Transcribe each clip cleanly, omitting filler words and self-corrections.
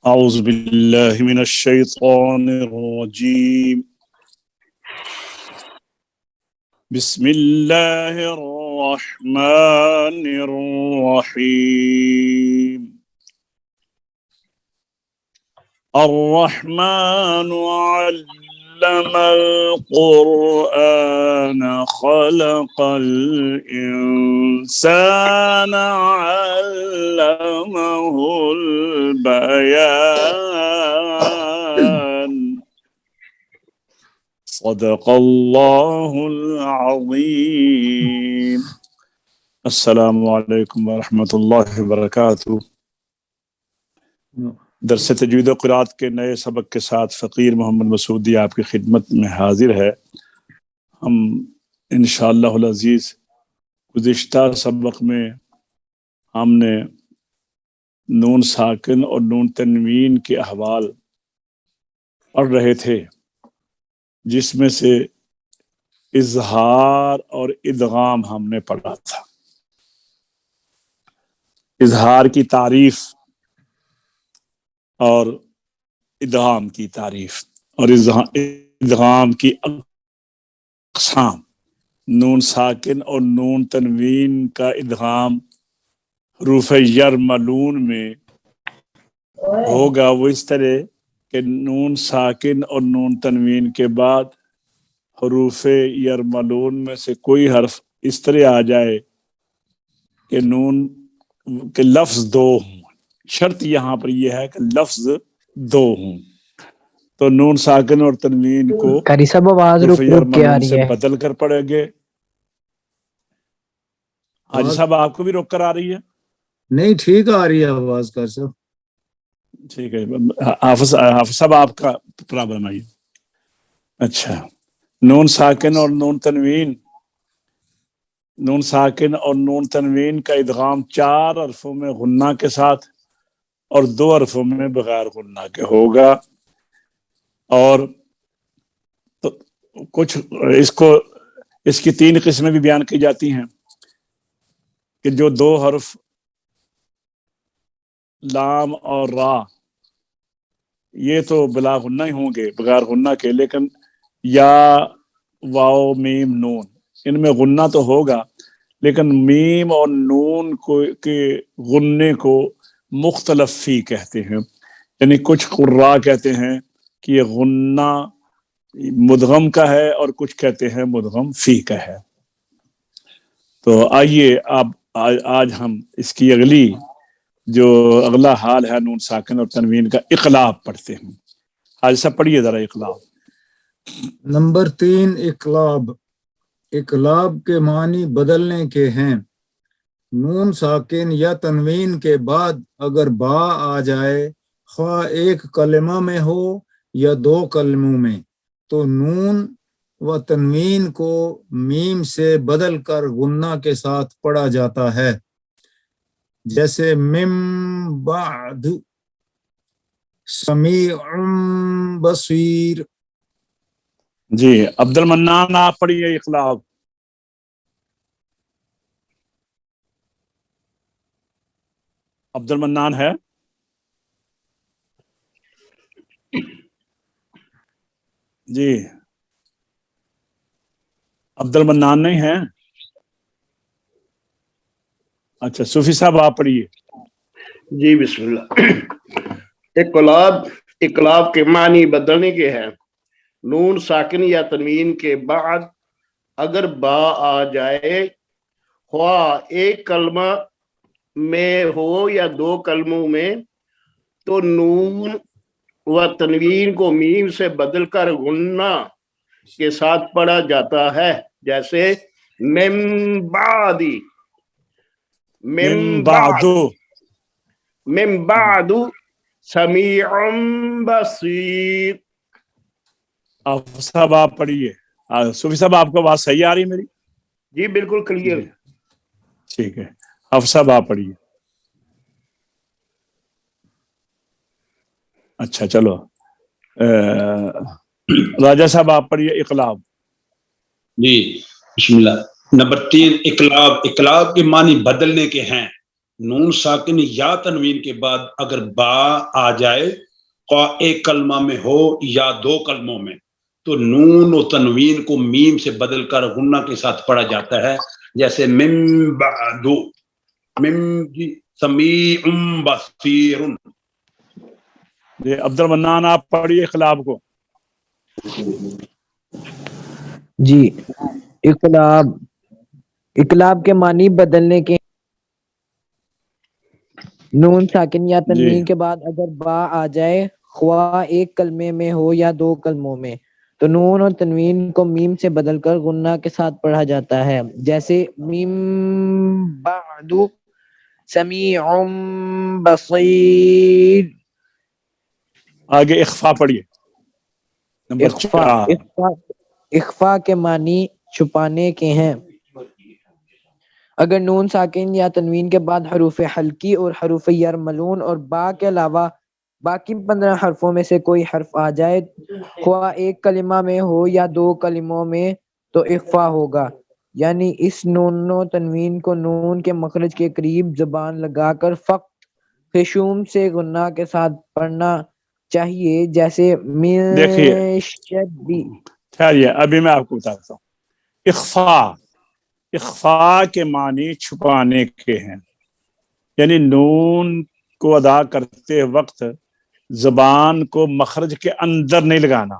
أعوذ بالله من الشيطان الرجيم بسم الله الرحمن الرحيم الرحمن علم القرآن خلق الإنسان علمه البيان صدق الله العظيم السلام علیکم ورحمۃ اللہ وبرکاتہ۔ درس تجوید و قرات کے نئے سبق کے ساتھ فقیر محمد مسعودی آپ کی خدمت میں حاضر ہے۔ ہم انشاءاللہ العزیز گزشتہ سبق میں ہم نے نون ساکن اور نون تنوین کے احوال پڑھ رہے تھے، جس میں سے اظہار اور ادغام ہم نے پڑھا تھا۔ اظہار کی تعریف اور ادغام کی تعریف اور ادغام کی اقسام۔ نون ساکن اور نون تنوین کا ادغام حروف یرملون میں ہوگا وہ اس طرح کہ نون ساکن اور نون تنوین کے بعد حروف یرملون میں سے کوئی حرف اس طرح آ جائے کہ نون کے لفظ دو ہوں۔ شرط یہاں پر یہ ہے کہ لفظ دو ہوں، تو نون ساکن اور تنوین کو قاری صاحب آواز رک کے آ رہی سے ہے، بدل کر پڑھیں گے۔ حاجی صاحب آپ کو بھی روک کر آ رہی ہے؟ نہیں، ٹھیک آ رہی ہے آواز کر صاحب۔ ٹھیک ہے، حافظ صاحب آپ کا پرابلم ہے۔ اچھا، نون ساکن اور نون تنوین کا ادغام 4 حرفوں میں غنہ کے ساتھ اور 2 حرفوں میں بغیر غنہ کے ہوگا، اور کچھ اس کی 3 قسمیں بھی بیان کی جاتی ہیں کہ جو 2 حرف لام اور را یہ تو بلا غنہ ہی ہوں گے بغیر غنہ کے، لیکن یا واو میم نون ان میں غنہ تو ہوگا، لیکن میم اور نون کے غنے کو مختلف فی کہتے ہیں، یعنی کچھ قراء کہتے ہیں کہ یہ غنہ مدغم کا ہے اور کچھ کہتے ہیں مدغم فی کا ہے۔ تو آئیے اب آج ہم اس کی اگلا حال ہے نون ساکن اور تنوین کا اقلاب پڑھتے ہیں۔ آج سب پڑھیے ذرا اقلاب۔ نمبر 3 اقلاب۔ اقلاب کے معنی بدلنے کے ہیں۔ نون ساکن یا تنوین کے بعد اگر با آ جائے، خواہ ایک کلمہ میں ہو یا 2 کلموں میں، تو نون و تنوین کو میم سے بدل کر غنہ کے ساتھ پڑھا جاتا ہے، جیسے من بعد، سمیع بصیر۔ جی عبد المنان آپ پڑھیے اقلاب۔ عبد المنان ہے؟ جی عبد المنان نہیں ہے؟ اچھا صوفی صاحب آپ پڑھیے۔ جی بسم اللہ۔ اقلاب کے معنی بدلنے کے ہیں۔ نون ساکن یا تنوین کے بعد اگر با آ جائے، خواہ ایک کلمہ میں ہو یا 2 کلموں میں، تو نون و تنوین کو میم سے بدل کر غنہ کے ساتھ پڑھا جاتا ہے، جیسے من بعدی، من بعد سمیع بصیر۔ آپ صاحب آپ پڑھیے۔ صوفی صاحب آپ کو آواز صحیح آ رہی ہے میری؟ جی بالکل کلیئر۔ ٹھیک ہے، حافظ صاحب آپ پڑھیے۔ اچھا چلو، راجہ صاحب آپ پڑھیے اقلاب۔ جی بسم اللہ۔ نمبر 3 اقلاب۔ اقلاب کے معنی بدلنے کے ہیں۔ نون ساکن یا تنوین کے بعد اگر با آ جائے خواہ ایک کلمہ میں ہو یا دو کلموں میں تو نون و تنوین کو میم سے بدل کر غنہ کے ساتھ پڑھا جاتا ہے، جیسے من بعد، من سمیع بصیر۔ عبد المنان آپ پڑھیے اقلاب کو۔ جی، اقلاب کے معنی بدلنے کے، نون ساکن یا تنوین کے بعد اگر با آ جائے خواہ ایک کلمے میں ہو یا دو کلموں میں تو نون اور تنوین کو میم سے بدل کر غنہ کے ساتھ پڑھا جاتا ہے، جیسے میم بعد سمیع بصیر۔ آگے اخفا پڑھیے، نمبر 4۔ اخفا کے معنی چھپانے کے ہیں۔ اگر نون ساکن یا تنوین کے بعد حروف حلقی اور حروف یرملون اور با کے علاوہ باقی 15 حرفوں میں سے کوئی حرف آ جائے خواہ ایک کلمہ میں ہو یا دو کلموں میں تو اخفا ہوگا، یعنی اس نون و تنوین کو نون کے مخرج کے قریب زبان لگا کر فقط خشوم سے غنہ کے ساتھ پڑھنا چاہیے، جیسے دیکھیے ٹھہریے، ابھی میں آپ کو بتاتا ہوں۔ اخفا کے معنی چھپانے کے ہیں، یعنی نون کو ادا کرتے وقت زبان کو مخرج کے اندر نہیں لگانا،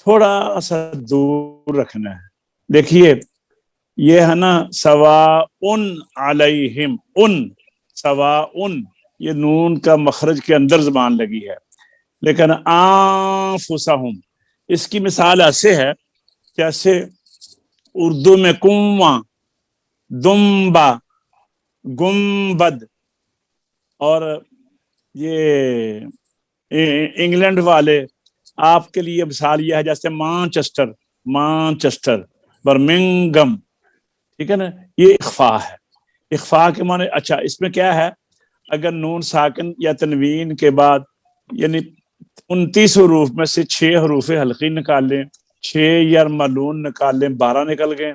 تھوڑا سا دور رکھنا ہے۔ دیکھیے یہ ہے نا سواء علیہم، سواء، یہ نون کا مخرج کے اندر زبان لگی ہے، لیکن انفسہم اس کی مثال ایسے ہے جیسے اردو میں کنواں، دمبا، گنبد، اور یہ انگلینڈ والے آپ کے لیے مثال یہ ہے جیسے مانچسٹر، برمنگم، ٹھیک ہے نا، یہ اخفا ہے۔ اخفا کے معنی اچھا اس میں کیا ہے، اگر نون ساکن یا تنوین کے بعد یعنی 29 حروف میں سے 6 حروف حلقی نکال لیں، 6 یرملون نکال لیں، 12 نکل گئے،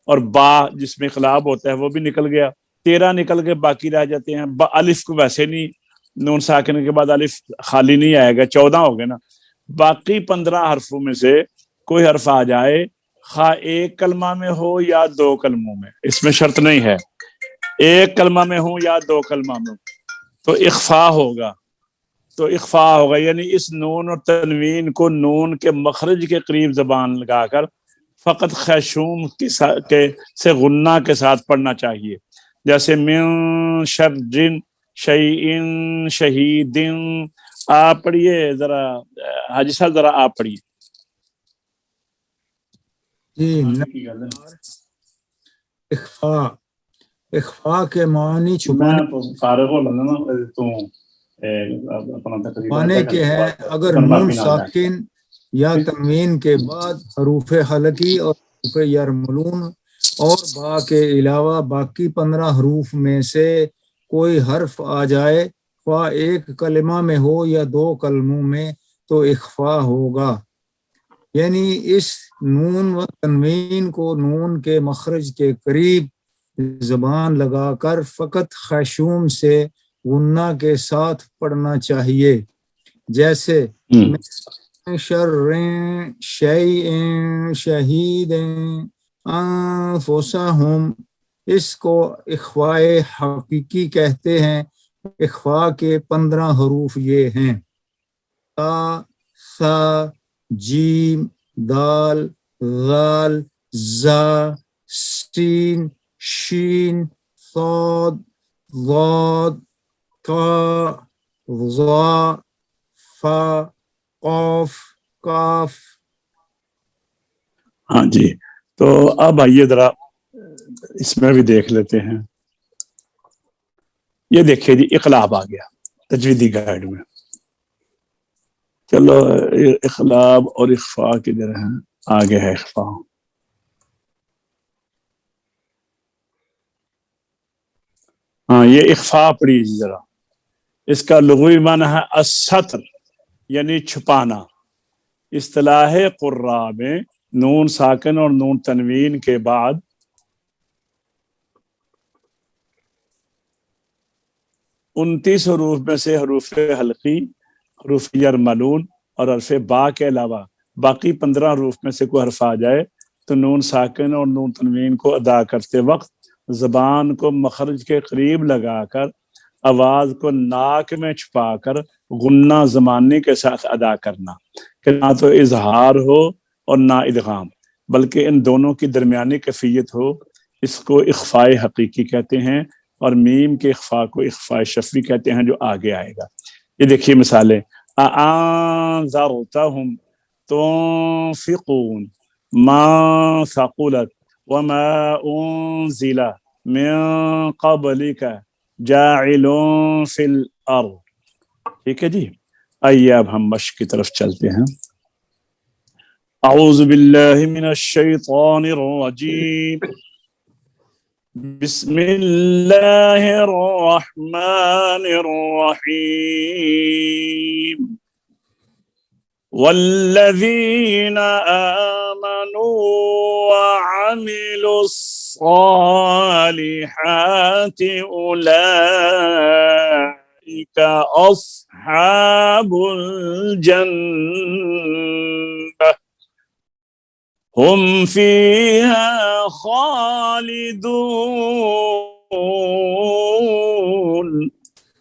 اور با جس میں اقلاب ہوتا ہے وہ بھی نکل گیا، 13 نکل گئے، باقی رہ جاتے ہیں۔ الف کو ویسے نہیں، نون ساکن کے بعد الف خالی نہیں آئے گا، 14 ہو گئے نا۔ باقی 15 حرفوں میں سے کوئی حرف آ جائے خواہ ایک کلمہ میں ہو یا دو کلموں میں، اس میں شرط نہیں ہے، ایک کلمہ میں ہو یا دو کلمہ میں، تو اخفا ہوگا۔ یعنی اس نون اور تنوین کو نون کے مخرج کے قریب زبان لگا کر فقط خیشوم سے غنہ کے ساتھ پڑھنا چاہیے، جیسے من شر شیئن شہیدن۔ آپ پڑھیے ذرا حاجی صاحب، ذرا آپ پڑھیے۔ جی، اخفا کے معنی چھپانے کے ہیں۔ اگر نون ساکن یا تنوین کے بعد حروف حلقی اور حروف یرملون اور با کے علاوہ باقی 15 حروف میں سے کوئی حرف آ جائے خواہ ایک کلمہ میں ہو یا دو کلموں میں تو اخفا ہوگا، یعنی اس نون و تنوین کو نون کے مخرج کے قریب زبان لگا کر فقط خیشوم سے غنہ کے ساتھ پڑھنا چاہیے، جیسے شر شیء شہید انفسہم۔ اس کو اخفائے حقیقی کہتے ہیں۔ اخفا کے 15 حروف یہ ہیں: تا، ثا، جیم، دال، غال، زا، سین، شین، صاد، ضاد، طا، ظا، فا، قاف، کاف۔ ہاں جی، تو اب آئیے ذرا اس میں بھی دیکھ لیتے ہیں۔ یہ دیکھیے جی، اقلاب آ گیا تجویدی گائیڈ میں۔ چلو اقلاب اور اخفا کی طرح آگے ہے اخفا۔ ہاں، یہ اخفا پڑھی ذرا، اس کا لغوی معنی ہے الستر، یعنی چھپانا۔ اصطلاح قراء میں نون ساکن اور نون تنوین کے بعد 29 حروف میں سے حروف حلقی، حروف یرملون اور حرف با کے علاوہ باقی 15 حروف میں سے کوئی حرف آ جائے تو نون ساکن اور نون تنوین کو ادا کرتے وقت زبان کو مخرج کے قریب لگا کر آواز کو ناک میں چھپا کر غنہ زمانے کے ساتھ ادا کرنا، کہ نہ تو اظہار ہو اور نہ ادغام، بلکہ ان دونوں کی درمیانی کیفیت ہو، اس کو اخفاء حقیقی کہتے ہیں، اور میم کے اخفاء کو اخفاء شفوی کہتے ہیں، جو آگے آئے گا۔ یہ دیکھیے مثالیں، اَأَنذَرْتَهُمْ تُنْفِقُونَ مَا ثَقُلَتْ وَمَا أُنزِلَ مِن قَبْلِكَ جَاعِلٌ فِي الْأَرْضِ۔ ٹھیک ہے جی، آئیے اب ہم مشق کی طرف چلتے ہیں۔ اعوذ باللہ من الشیطان الرجیم، بسم اللہ الرحمن الرحیم، والذین آمنوا وعملوا الصالحات اولئک اصحاب الجنہ ہم فیہا خالدون۔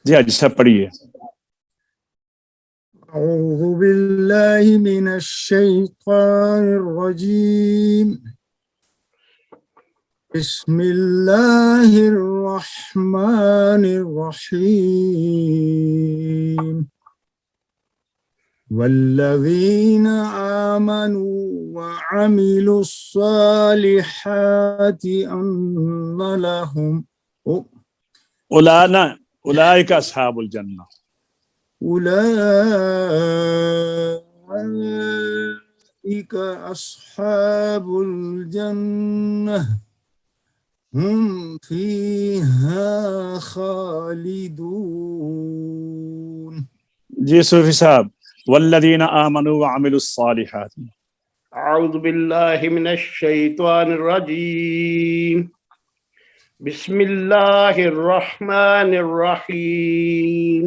جی حاجی صاحب پڑھیے۔ اعوذ باللہ من الشیطان الرجیم، بسم اللہ الرحمن الرحیم، والذین آمنوا وعملوا الصالحات ان لهم اولئک اصحاب الجنہ، اولئک اصحاب الجنہ ہم فیہا خالدون۔ جی صوفی صاحب، والذین آمنوا وعملوا الصالحات۔ اعوذ باللہ من الشیطان الرجیم، بسم اللہ الرحمن الرحیم،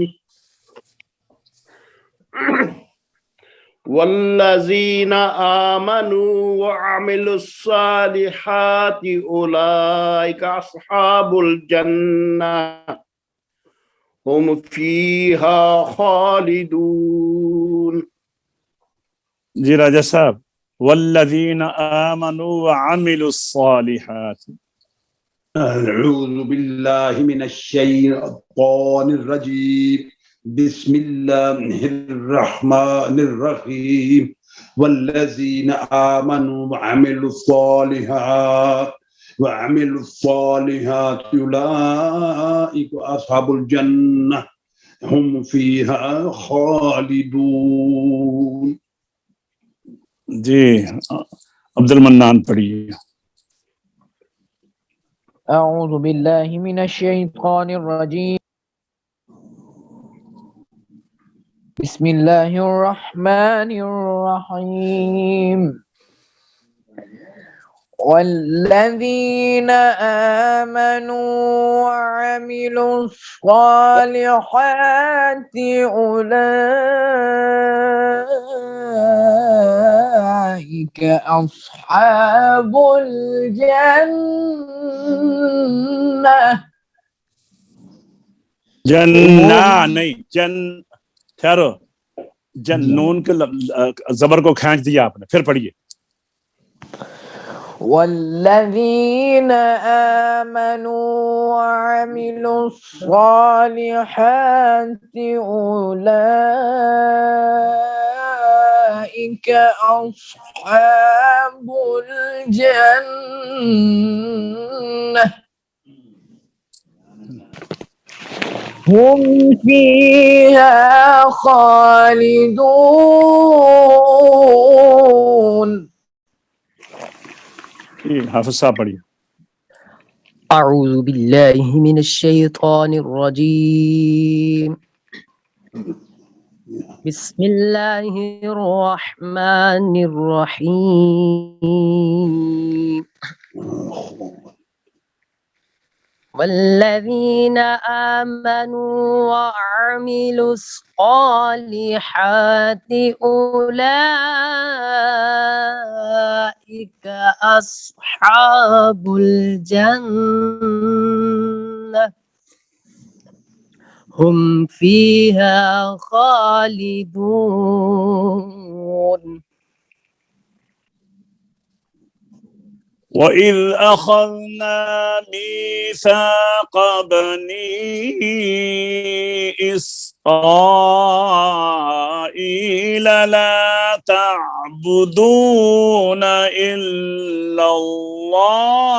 والذین آمنوا وعملوا الصالحات اولئک اصحاب الجنہ ہم فیہا خالدون۔ جی راجہ صاحب، والذین آمنوا وعملوا الصالحات۔ اعوذ باللہ من الشیطان الرجیم، بسم اللہ الرحمن الرحیم، والذین آمنوا وعملوا الصالحات اولئک اصحاب الجنہ ہم فیہا خالدون۔ جی عبد المنان پڑھیے۔ اعوذ باللہ من الشیطان الرجیم، بسم اللہ الرحمن الرحیم، والذین آمنوا وعملوا الصالحات اولئک اصحاب الجنہ جنہ نہیں، ٹھہرو، نون کے زبر کو کھینچ دیا آپ نے، پھر پڑھیے۔ والذین آمنوا وعملوا الصالحات اولئک اصحاب الجنہ ہم فیہا خالدون۔ حافظ صاحب پڑھیے۔ اعوذ باللہ من الشیطان الرجیم، بسم اللہ الرحمن الرحیم، والذين آمنوا وعملوا الصالحات أولئك أصحاب الجنة هم فيها خالدون. وإذ أخذنا ميثاق بني إسرائيل لا تعبدون إلا الله.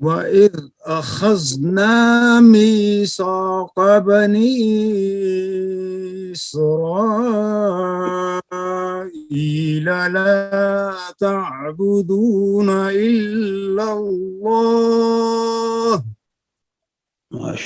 وَإِذْ أَخَذْنَا مِيثَاقَ بَنِي إِسْرَائِيلَ لَا تَعْبُدُونَ إِلَّا اللَّهَ.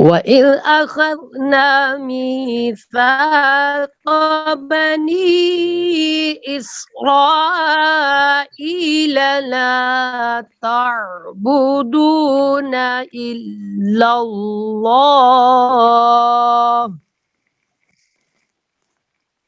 وإذ أخذنا ميثاق بني إسرائيل لا تعبدون إلا الله.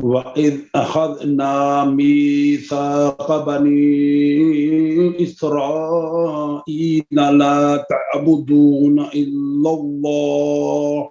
وَإِذْ أَخَذْنَا مِيثَاقَ بَنِي إِسْرَائِيلَ لَا تَعْبُدُونَ إِلَّا اللَّهَ.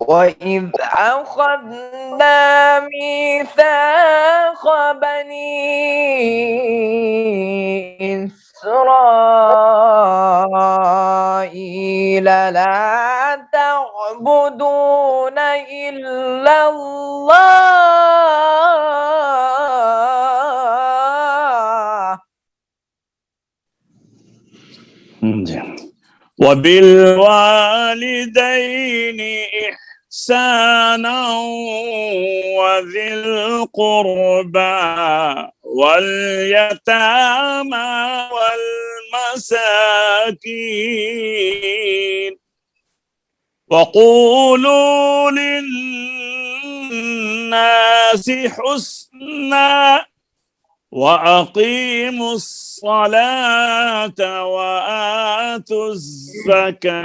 وإذ أخذنا ميثاق بني إسرائيل لا تعبدون إلا الله. وبالوالدين إحسانا وذي القربى واليتامى والمساكين وقولوا للناس حسنا وأقيموا الصلاة وآتوا الزكاة.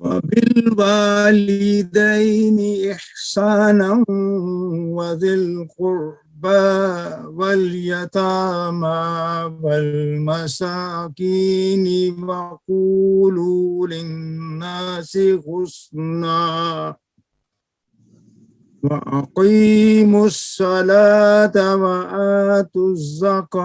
وبالوالدين إحسانا وذي القربى واليتامى والمساكين وقولوا للناس حسنا وأقيموا الصلاة وآتوا الزكاة.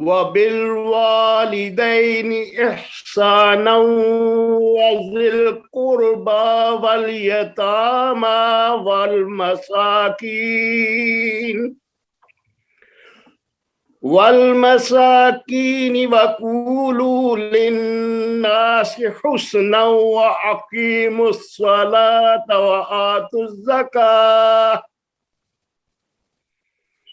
وبالوالدين إحسانا وذي القربى واليتامى والمساكين وقولوا للناس حسنا وأقيموا الصلاة وآتوا الزكاة.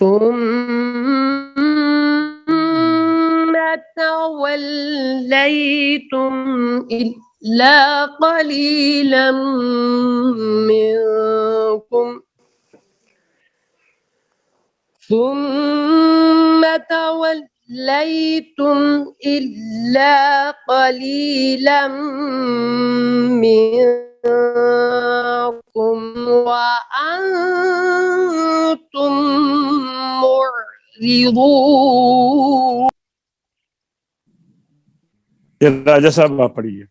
ثم توليتم إلا قليلا منكم ثم توليتم توليتم إلا قليلا منكم وأنتم معرضون. راجہ صاحب آپ پڑھیے.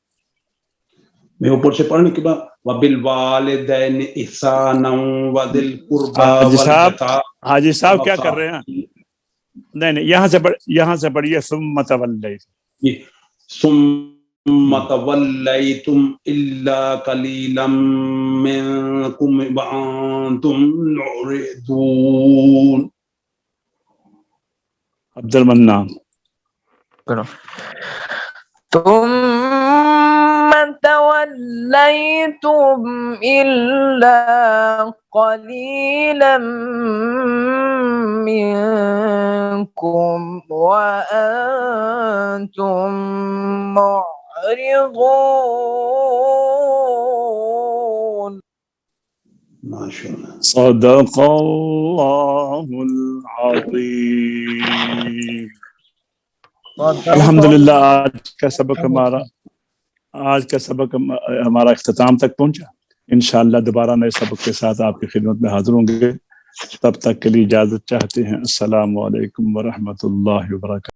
میں اوپر سے پڑھنے کے بعد وَبِالْوَالِدَيْنِ إِحْسَانًا وَذِي الْقُرْبَى وَالْيَتَامَى. حاجی صاحب کیا کر رہے ہیں؟ نہیں یہاں سے پڑھیے ثم تولیتم. ثُمَّ تَوَلَّيْتُمْ إِلَّا قَلِيلًا مِّنكُمْ وَأَنتُمْ مُعْرِضُونَ. عبد المنان. ثم توليتم إلا قليلا منكم وأنتم معرضون. صدق اللہ العظیم. الحمدللہ آج کا سبق ہمارا اختتام تک پہنچا. انشاءاللہ دوبارہ نئے سبق کے ساتھ آپ کی خدمت میں حاضر ہوں گے. تب تک کے لیے اجازت چاہتے ہیں. السلام علیکم ورحمۃ اللہ وبرکاتہ.